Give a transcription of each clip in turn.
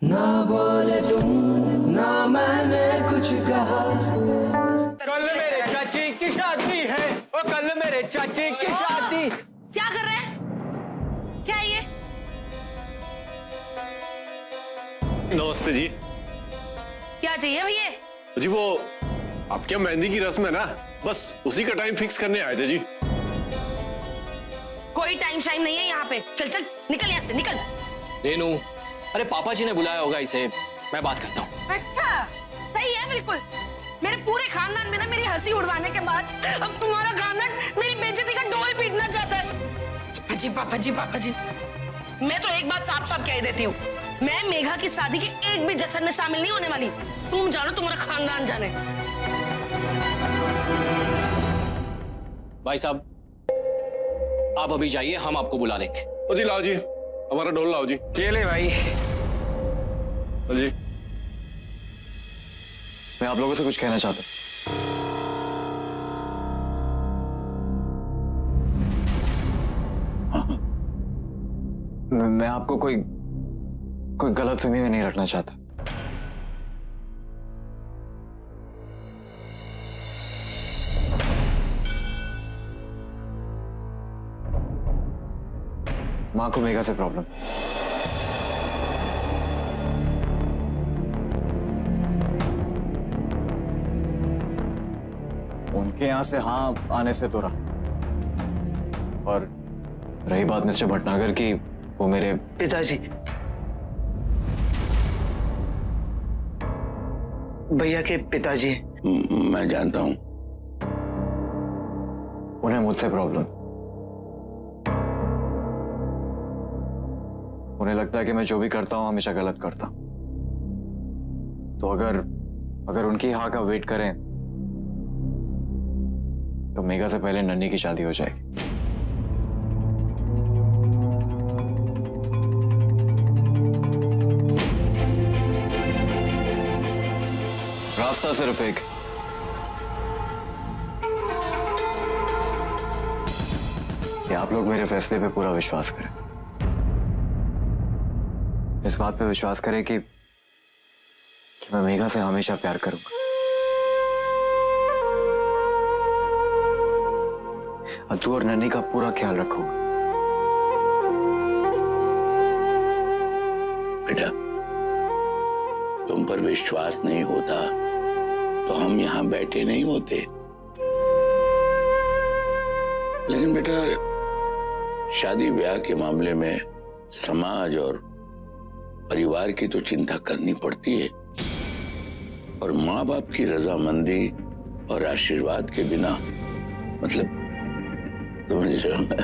ना बोले तुम ना मैंने कुछ कहा। कल मेरे चाची की शादी है, ओ कल मेरे चाची की शादी। क्या कर रहे हैं? क्या है ये? नमस्ते जी। क्या चाहिए भैया? जी वो आपके यहाँ मेहंदी की रस्म है ना, बस उसी का टाइम फिक्स करने आए थे जी। कोई टाइम शाइम नहीं है यहाँ पे। चल चल निकल यहाँ से, निकल। रेनू, अरे पापा जी ने बुलाया होगा इसे, मैं बात करता हूँ। अच्छा सही है, बिल्कुल। मेरे पूरे खानदान में ना मेरी हंसी उड़वाने के बाद अब तुम्हारा खानदान मेरी बेइज्जती का ढोल पीटना चाहता है। पापा जी पापा जी, मैं तो एक बात साफ साफ कह ही देती हूँ, मैं मेघा की शादी के एक भी जश्न में शामिल नहीं होने वाली। तुम जानो, तुम्हारा खानदान जाने। भाई साहब, आप अभी जाइए, हम आपको बुला लेंगे। ओ जी लाओ जी, हमारा ढोल लाओ जी। ये ले भाई। ओ जी, मैं आप लोगों से कुछ कहना चाहता हूं। मैं आपको कोई गलतफहमी में नहीं रखना चाहता। मां को मेघा से प्रॉब्लम। उनके यहां से हाँ आने से तो रहा, और रही बात मिस्टर भटनागर की, वो मेरे पिताजी, भैया के पिताजी। मैं जानता हूं। उन्हें मुझसे प्रॉब्लम। उन्हें लगता है कि मैं जो भी करता हूं हमेशा गलत करता हूं। तो अगर उनकी हाँ का वेट करें तो मेघा से पहले नन्ही की शादी हो जाएगी। रास्ता सिर्फ एक, कि आप लोग मेरे फैसले पे पूरा विश्वास करें। इस बात पे विश्वास करें कि मैं मेघा से हमेशा प्यार करूंगा। अद्दू और नन्ही का पूरा ख्याल रखूंगा। बेटा, तुम पर विश्वास नहीं होता तो हम यहां बैठे नहीं होते। लेकिन बेटा, शादी ब्याह के मामले में समाज और परिवार की तो चिंता करनी पड़ती है, और माँ बाप की रजामंदी और आशीर्वाद के बिना, मतलब समझ रहे हो ना?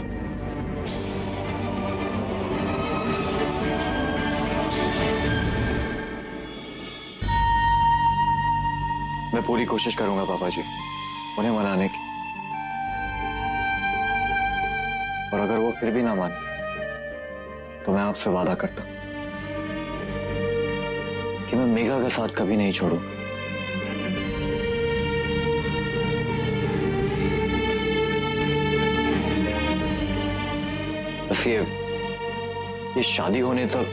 मैं पूरी कोशिश करूंगा पापा जी उन्हें मनाने की, और अगर वो फिर भी ना माने तो मैं आपसे वादा करता हूं कि मैं मेघा का साथ कभी नहीं छोड़ूं। बस ये शादी होने तक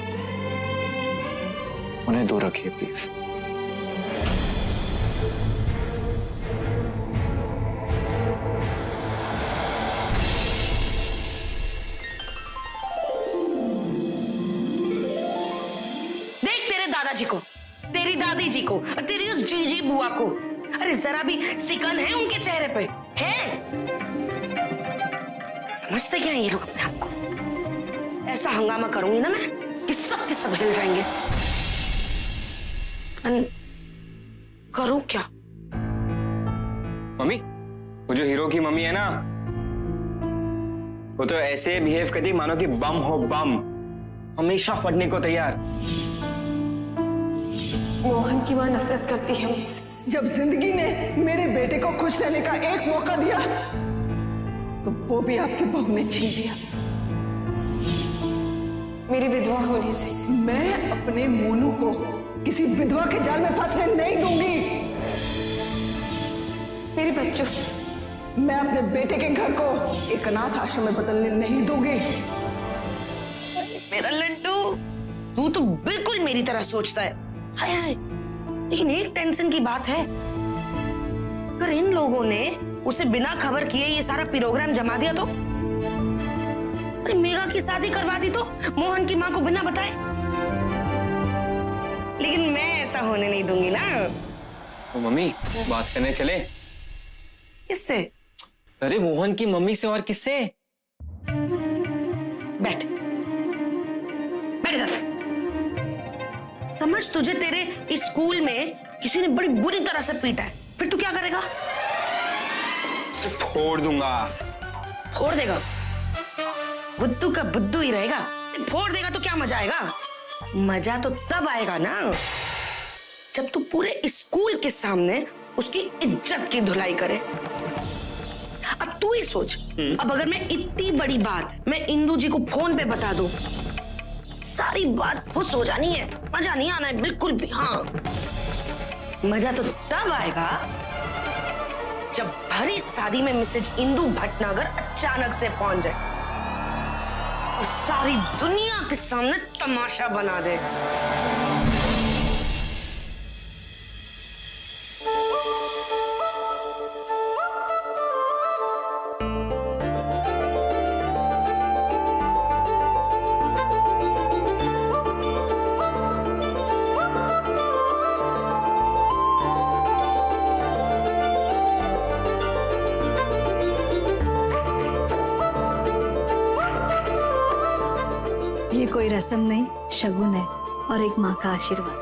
उन्हें दूर रखिए प्लीज। दादाजी को, तेरी दादी जी को और तेरी उस जीजी बुआ को, अरे जरा भी सिकन है उनके चेहरे पे है? समझते क्या है ये लोग अपने आप को? ऐसा हंगामा करूंगी ना मैं कि सब के सब हिल जाएंगे। करूं क्या? मम्मी, वो जो हीरो की मम्मी है ना, वो तो ऐसे बिहेव करती मानो कि बम हो, बम, हमेशा फटने को तैयार। मोहन की मां नफरत करती है मुझसे। जब जिंदगी ने मेरे बेटे को खुश रहने का एक मौका दिया तो वो भी आपकी बहू ने छीन लिया। मेरी विधवा होने से मैं अपने मोनू को किसी विधवा के जाल में फंसने नहीं दूंगी। मेरे बच्चों से मैं अपने बेटे के घर को एक अनाथ आश्रम में बदलने नहीं दूंगी। मेरा लड्डू, तू तो बिल्कुल मेरी तरह सोचता है। हाय हाय, लेकिन एक टेंशन की बात है, अगर इन लोगों ने उसे बिना खबर किए ये सारा प्रोग्राम जमा दिया तो, अरे मेघा की शादी करवा दी तो मोहन की माँ को बिना बताए। लेकिन मैं ऐसा होने नहीं दूंगी ना। तो मम्मी बात करने चले? किससे? अरे मोहन की मम्मी से, और किससे? बैठ बैठ इधर। समझ, तुझे तेरे स्कूल में किसी ने बड़ी बुरी तरह से पीटा है, फिर तू क्या करेगा? फोड़ दूंगा। फोड़ देगा? बुद्धू का बुद्धू ही रहेगा। फोड़ देगा तो क्या मजा आएगा? मजा तो तब आएगा ना जब तू पूरे स्कूल के सामने उसकी इज्जत की धुलाई करे। अब तू ही सोच, अब अगर मैं इतनी बड़ी बात मैं इंदू जी को फोन पे बता दूं, सारी बात फुस हो जानी है, मजा नहीं आना है बिल्कुल भी। हाँ, मजा तो तब आएगा जब भरी शादी में मिसेज इंदू भटनागर अचानक से पहुंच जाए और सारी दुनिया के सामने तमाशा बना दे। ये कोई रस्म नहीं, शगुन है और एक माँ का आशीर्वाद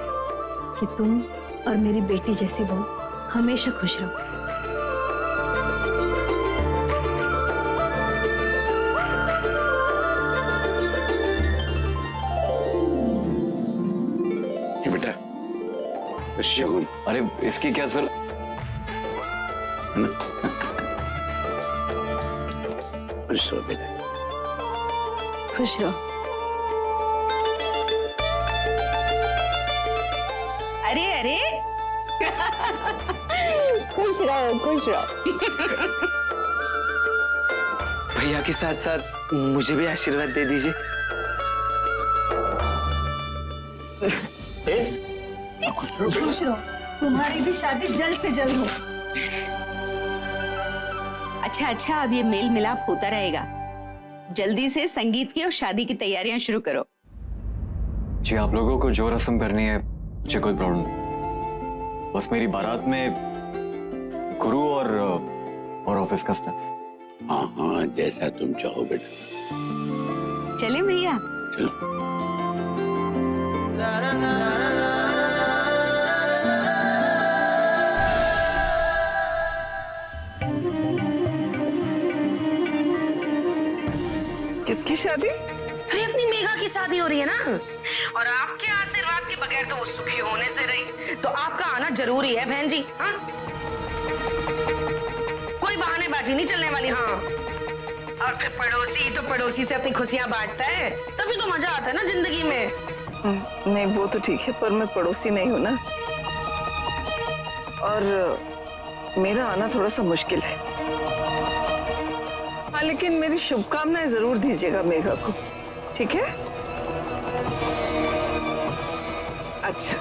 कि तुम और मेरी बेटी जैसी बहू हमेशा खुश रहो। ये बेटा शगुन। अरे इसकी क्या सर? खुश रहो बेटा। खुश रहो। अरे अरे खुश रहो, खुश रहो। भैया के साथ साथ मुझे भी आशीर्वाद दे दीजिए। खुश रहो, तुम्हारी भी शादी जल्द से जल्द हो। अच्छा, अब ये मेल मिलाप होता रहेगा। जल्दी से संगीत की और शादी की तैयारियां शुरू करो। जी, आप लोगों को जो रस्म करनी है मुझे कोई प्रॉब्लम नहीं। बस मेरी बारात में गुरु और ऑफिस का स्टाफ। हाँ हाँ, जैसा तुम चाहो बेटा। चले भैया? चलो। किसकी शादी? अरे अपनी मेघा की शादी हो रही है ना, और आपके आशीर्वाद के बगैर तो वो सुखी होने से रही, तो आपका आना जरूरी है बहन जी। हाँ, कोई बहानेबाजी नहीं चलने वाली। हाँ, और फिर पड़ोसी तो पड़ोसी से अपनी खुशियां बांटता है, तभी तो मजा आता है ना जिंदगी में। नहीं वो तो ठीक है, पर मैं पड़ोसी नहीं हूँ ना, और मेरा आना थोड़ा सा मुश्किल है। हाँ, लेकिन मेरी शुभकामनाएं जरूर दीजिएगा मेघा को, ठीक है? अच्छा।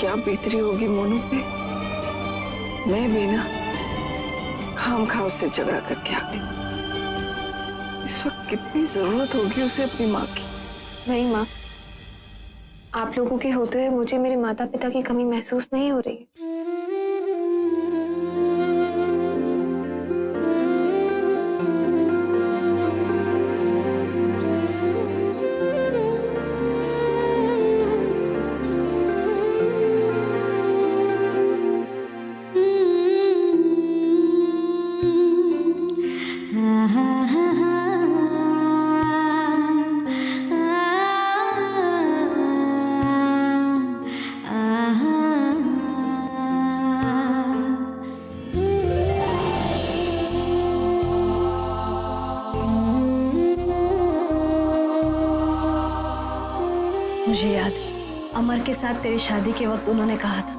क्या बीत रही होगी मोनू पे। मैं भी ना खामखा उससे झगड़ा करके आ गई। इस वक्त कितनी जरूरत होगी उसे अपनी माँ की। नहीं माँ, आप लोगों के होते हुए मुझे मेरे माता पिता की कमी महसूस नहीं हो रही है। मुझे याद है, अमर के साथ तेरी शादी के वक्त उन्होंने कहा था,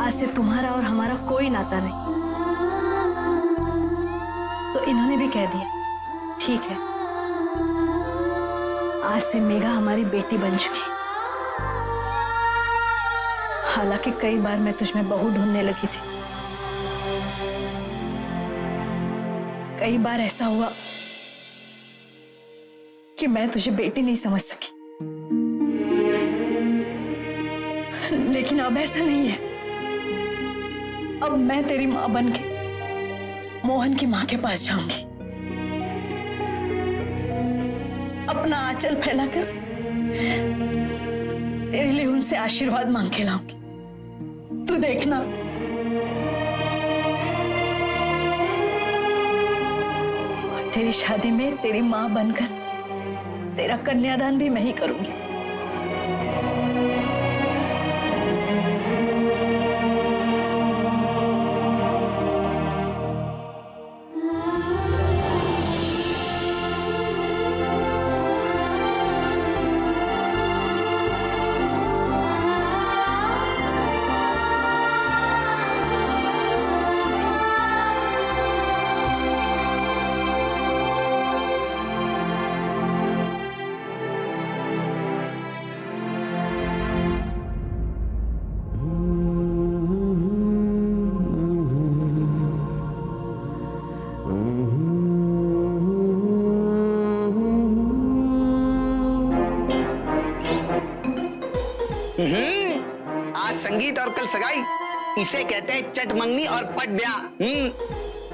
आज से तुम्हारा और हमारा कोई नाता नहीं। तो इन्होंने भी कह दिया, ठीक है, आज से मेघा हमारी बेटी बन चुकी। हालांकि कई बार मैं तुझमें बहू ढूंढने लगी थी, कई बार ऐसा हुआ कि मैं तुझे बेटी नहीं समझ सकी, लेकिन अब ऐसा नहीं है। अब मैं तेरी मां बनके मोहन की मां के पास जाऊंगी, अपना आंचल फैलाकर तेरे लिए उनसे आशीर्वाद मांग के लाऊंगी। तू देखना, और तेरी शादी में तेरी मां बनकर तेरा कन्यादान भी मैं ही करूंगी। आज संगीत और कल सगाई, इसे कहते हैं चट मंगनी और पट ब्याह।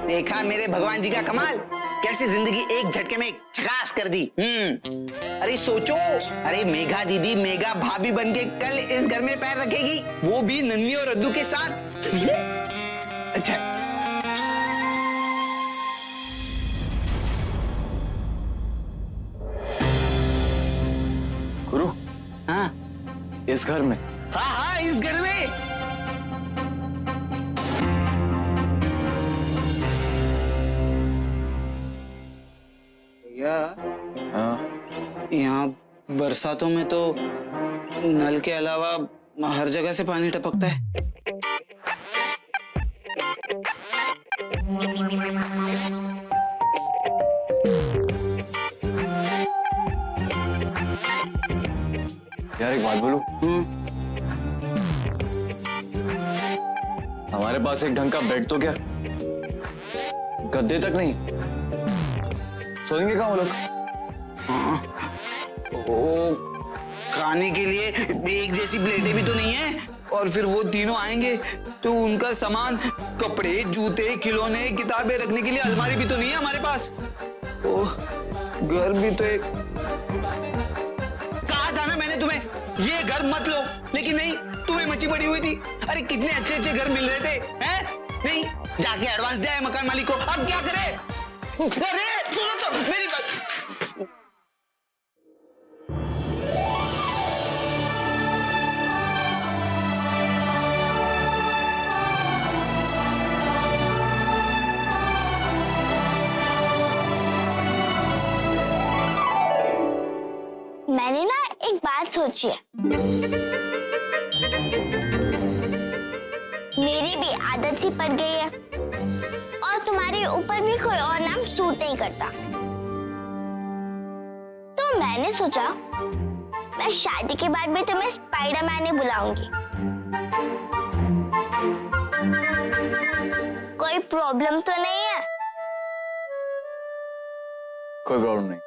देखा मेरे भगवान जी का कमाल, कैसे जिंदगी एक झटके में झकास कर दी। अरे सोचो, अरे मेघा दीदी मेघा भाभी बनके कल इस घर में पैर रखेगी, वो भी नन्ही और रद्दू के साथ। अच्छा, गुरु। हाँ इस घर में? हाँ हाँ, इस घर में। भैया, यहाँ बरसातों में तो नल के अलावा हर जगह से पानी टपकता है। यार एक बात बोलूं? हमारे पास एक ढंग का बेड तो क्या, गद्दे तक नहीं, सोएंगे कहाँ वो लोग? वो खाने के लिए एक जैसी प्लेटें भी तो नहीं है, और फिर वो तीनों आएंगे तो उनका सामान, कपड़े, जूते, खिलौने, किताबें रखने के लिए अलमारी भी तो नहीं है हमारे पास। ओह, घर भी तो एक। कहा था ना मैंने तुम्हें, ये घर मत लो, लेकिन नहीं, तुम्हें मची पड़ी हुई थी। अरे कितने अच्छे अच्छे घर मिल रहे थे, हैं? नहीं, जाके एडवांस दिया है मकान मालिक को, अब क्या करे? अरे सुनो तो मेरी बात। मैंने ना एक बात सोची है, मेरी भी आदत सी पड़ गई है, और तुम्हारे ऊपर भी कोई और नाम सूट नहीं करता। तो मैंने सोचा मैं शादी के बाद भी तुम्हें स्पाइडरमैन ही बुलाऊंगी। कोई प्रॉब्लम तो नहीं है? कोई प्रॉब्लम नहीं।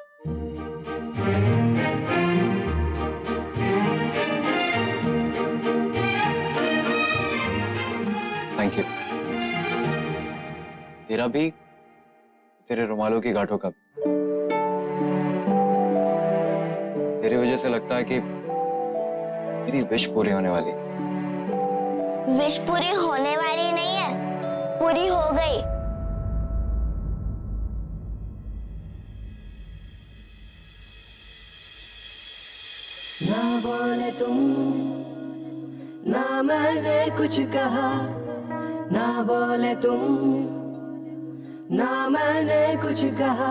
Thank you. तेरा भी, तेरे रुमालों की गांठों का भी। तेरी वजह से लगता है कि मेरी विश पूरी होने वाली। विश पूरी होने वाली नहीं है, पूरी हो गई। ना बोले तुम, ना मैंने कुछ कहा, ना बोले तुम, ना मैंने कुछ कहा।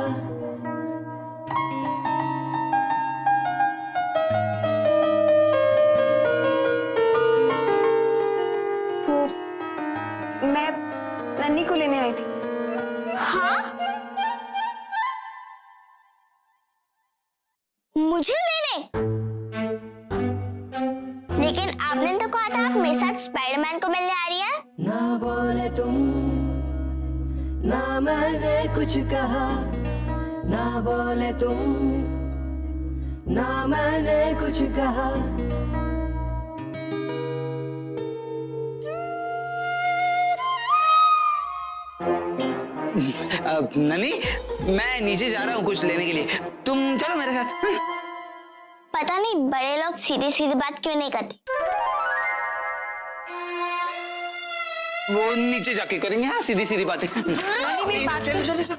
मैं नन्ही को लेने आई थी। हाँ? मुझे लेने? लेकिन आपने तो कहा था आप मेरे साथ स्पाइडरमैन को मिलने आ रही हैं। ना बोले तुम, ना मैंने कुछ कहा, ना बोले तुम, ना मैंने कुछ कहा। ननी, मैं नीचे जा रहा हूँ कुछ लेने के लिए, तुम चलो मेरे साथ। पता नहीं बड़े लोग सीधी सीधी बात क्यों नहीं करते। वो नीचे जाके करेंगे हाँ सीधी सीधी बातें। मेरी बात चलो चलो चलो।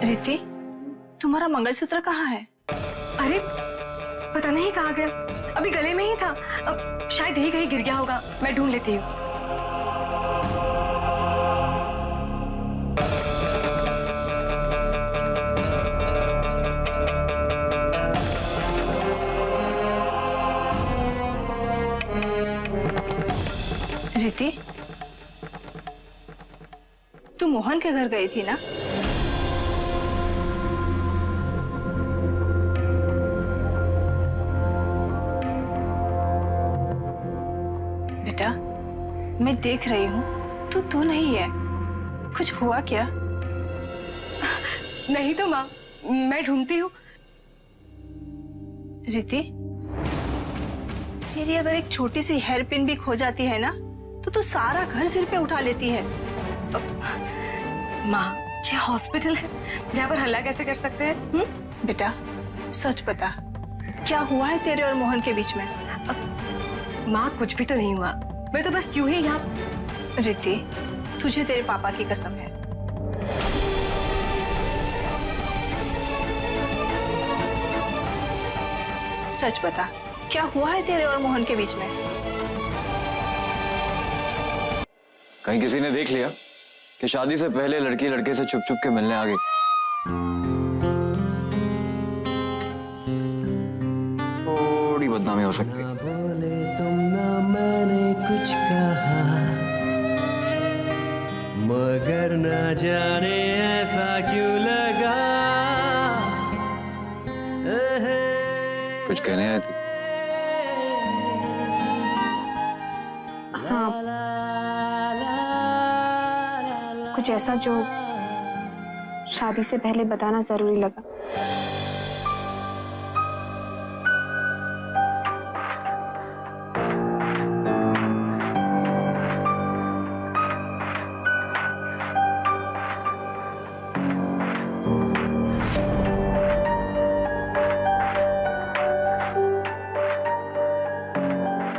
रिति, तुम्हारा मंगलसूत्र कहाँ है? अरे पता नहीं कहाँ गया, अभी गले में ही था। अब शायद यही कहीं गिर गया होगा, मैं ढूंढ लेती हूँ। रिति, तू मोहन के घर गई थी ना? बेटा, मैं देख रही हूँ तू नहीं है, कुछ हुआ क्या? नहीं तो माँ, मैं ढूंढती हूँ। रिति, तेरी अगर एक छोटी सी हेयर पिन भी खो जाती है ना तो तू सारा घर सिर पे उठा लेती है। माँ, क्या हॉस्पिटल है, यहाँ पर हल्ला कैसे कर सकते हैं? बेटा सच बता, क्या हुआ है तेरे और मोहन के बीच में? माँ कुछ भी तो नहीं हुआ, मैं तो बस यूं ही यहाँ। रिति, तुझे तेरे पापा की कसम है, सच बता, क्या हुआ है तेरे और मोहन के बीच में? कहीं किसी ने देख लिया कि शादी से पहले लड़की लड़के से छुप छुप के मिलने आ गई? थोड़ी बदनामी हो सकती है। बोले तुम, ना मैंने कुछ कहा, मगर ना जाने ऐसा क्यों लगा। कुछ कहने आए थे? हाँ, कुछ ऐसा जो शादी से पहले बताना जरूरी लगा।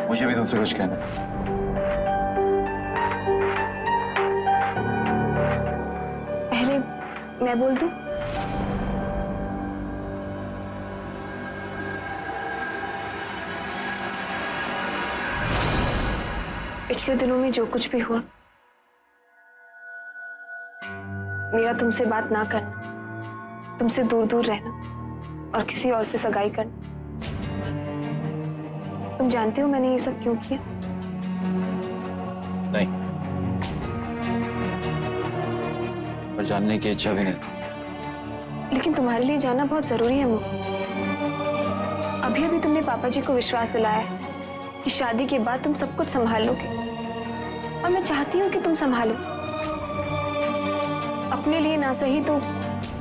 मुझे भी तुमसे कुछ कहना है। पहले मैं बोल दूं? पिछले दिनों में जो कुछ भी हुआ, मेरा तुमसे बात ना करना, तुमसे दूर दूर रहना और किसी और से सगाई करना, तुम जानते हो मैंने ये सब क्यों किया? नहीं, पर जानने की इच्छा भी नहीं। लेकिन तुम्हारे लिए जानना बहुत जरूरी है मोहन। अभी अभी तुमने पापा जी को विश्वास दिलाया है कि शादी के बाद तुम सब कुछ संभाल लोगे, और मैं चाहती हूँ कि तुम संभालो। अपने लिए ना सही तो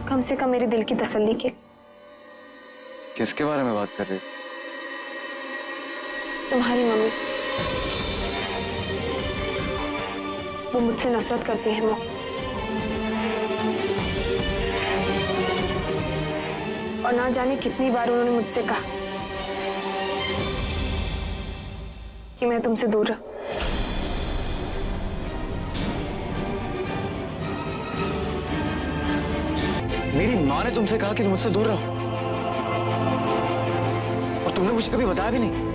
कम से कम मेरे दिल की तसल्ली के। किसके बारे में बात कर रहे हो? तुम्हारी मम्मी। वो मुझसे नफरत करती है मोहन, और ना जाने कितनी बार उन्होंने मुझसे कहा कि मैं तुमसे दूर रहूं। मेरी माँ ने तुमसे कहा कि तुम मुझसे दूर रहो, और तुमने मुझे कभी बताया भी नहीं।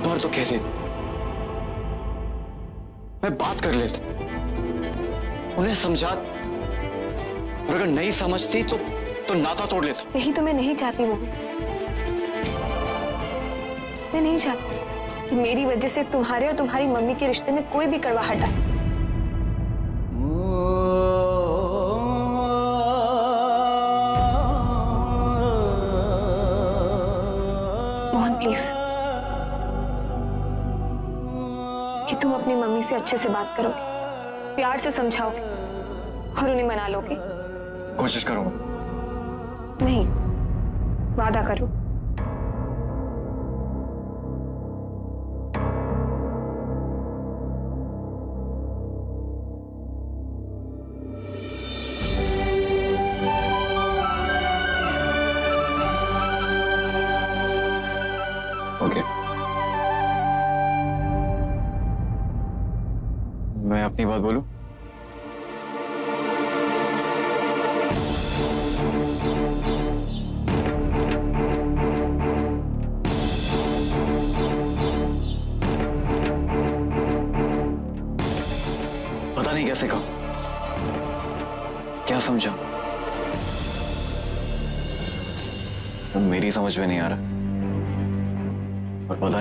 बार तो कह देती, मैं बात कर लेता, उन्हें समझा, और अगर नहीं समझती तो नाता तोड़ लेता। यही तो मैं नहीं चाहती मोहन। मैं नहीं चाहती कि मेरी वजह से तुम्हारे और तुम्हारी मम्मी के रिश्ते में कोई भी कड़वाहट आए। मोहन प्लीज, कि तुम अपनी मम्मी से अच्छे से बात करोगे, प्यार से समझाओगे और उन्हें मना लोगे। कोशिश करूंगा। नहीं, वादा करो। ओके, मैं अपनी बात बोलूं? पता नहीं कैसे कहूं, क्या समझा, मेरी समझ में नहीं आ रहा। और पता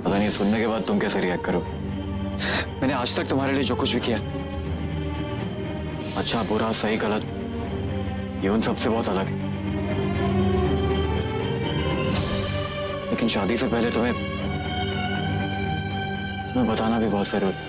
नहीं सुनने के बाद तुम कैसे रिएक्ट करोगे। मैंने आज तक तुम्हारे लिए जो कुछ भी किया, अच्छा बुरा सही गलत, ये उन सबसे बहुत अलग है। लेकिन शादी से पहले तुम्हें बताना भी बहुत जरूरी है।